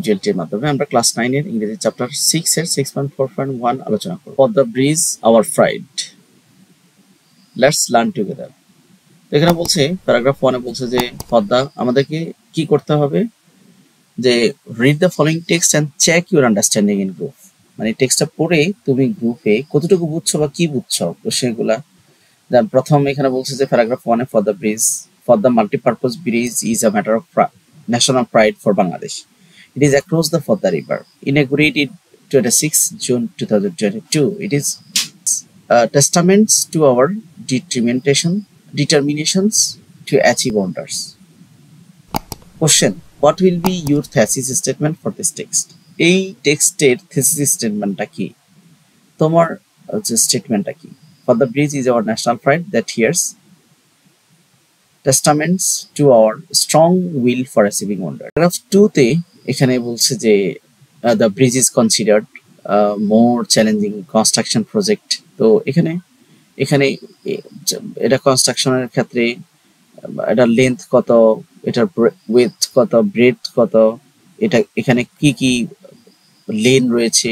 টির মাধ্যমে আমরা ক্লাস 9 এর ইংরেজি চ্যাপ্টার 6 এর 6.4.1 আলোচনা করব। For the bridge our pride, let's learn together. এখানে বলছে প্যারাগ্রাফ 1 এ বলছে যে ফর দ্য আমাদেরকে কি করতে হবে, যে read the following text and check your understanding in group. মানে টেক্সটটা পড়ে তুমি গ্রুপে কতটুকু বুঝছো বা কি বুঝছো তো সেগুলা। দেন প্রথম এখানে বলছে যে paragraph 1 A for the multipurpose bridge is a matter of national pride for Bangladesh. It is across the Fodda River. Inaugurated 26 June 2022. It is testaments to our determinations to achieve wonders. Question: what will be your thesis statement for this text? এই টেক্সটের thesis statementটা কি? তোমার স্টেটমেন্টটা কি? For the bridge is our national pride that hears testaments to our strong will for achieving wonder. Paragraph 2 তে এখানে বলছে যে the bridge is considered more challenging construction project. তো এখানে এটা কনস্ট্রাকশনের ক্ষেত্রে এটা লেন্থ কত, এটার উইডথ কত, ব্রেডথ কত, এটা এখানে কি কি লেন রয়েছে,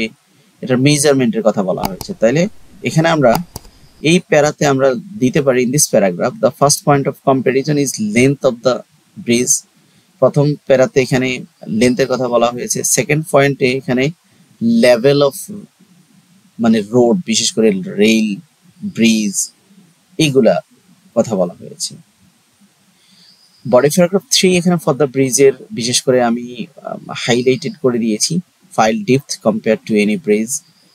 এটার মেজারমেন্টের কথা বলা হয়েছে। তাইলে এখানে আমরা এই প্যারাতে আমরা দিতে পারি in this paragraph the first point of comparison is length of the bridge. প্রথম প্যারাতে এখানে লেন্থের কথা বলা হয়েছে। সেকেন্ড পয়েন্টে এখানে লেভেল অফ মানে রোড, বিশেষ করে রেল, ব্রিজ, এইগুলা কথা বলা হয়েছে। বডি প্যারাগ্রাফ 3 এখানে ফর দ্য ব্রিজের বিশেষ করে আমি হাইলাইটেড করে দিয়েছি। File depth compare to any bridge,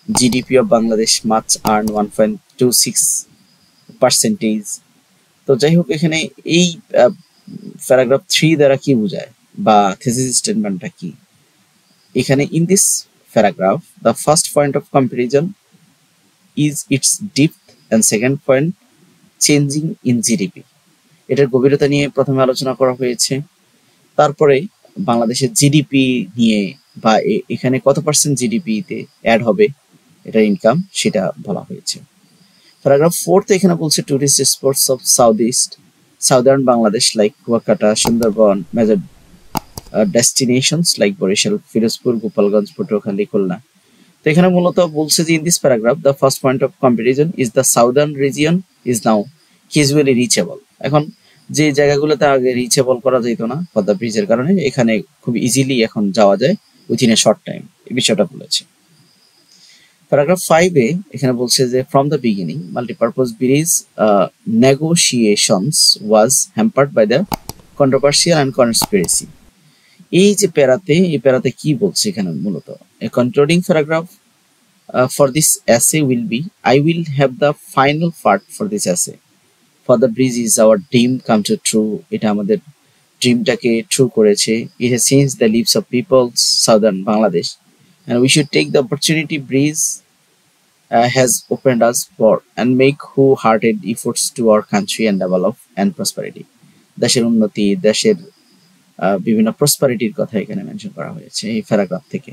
GDP of Bangladesh much earn 1.26%। তো যাই হোক, এখানে এই প্যারাগ্রাফ 3 দ্বারা কি বোঝায় বা থিসিস স্টেটমেন্টটা কি? এখানে in this paragraph the first point of comparison is its depth and second point changing in GDP. এটার গভীরতা নিয়ে প্রথমে আলোচনা করা হয়েছে, তারপরে বাংলাদেশের জিডিপি নিয়ে বা এখানে কত পার্সেন্ট জিডিপিতে অ্যাড হবে এটা ইনকাম, সেটা বলা হয়েছে। প্যারাগ্রাফ 4 তে এখানে বলছে tourist spots of southern Bangladesh like Kuakata, Sundarban, major destinations like Barishal, Firozpur, Gopalganj, Patuakhali, Khulna. তো এখানে মূলত বলছে যে in this paragraph the first point of comparison is the southern region is now casually reachable. এখন যে জায়গাগুলোতে আগে রিচেবল করা যেত না পদ্মা ব্রিজের কারণে, এখানে খুব ইজিলি এখন যাওয়া যায় উইথিন এ শর্ট টাইম, এই বিষয়টা বলেছে। প্যারাগ্রাফ 5 এ এখানে বলছে যে from the beginning multipurpose bridge negotiations was hampered by the controversial and conspiracy. এই যে এই প্যারাতে কি বলছে এখানে মূলত a concluding paragraph for this essay will be I will have the final part for this essay. For the bridge is our dream come to true. এটা আমাদের ড্রিমটাকে ট্রু করেছে। It has changed the lives of peoples southern Bangladesh and we should take the opportunity breeze has opened us for and make wholehearted efforts to our country and develop and prosperity. দেশের উন্নতি, দেশের বিভিন্ন প্রসপারিটির কথা এখানে mention করা হয়েছে এই paragraph থেকে।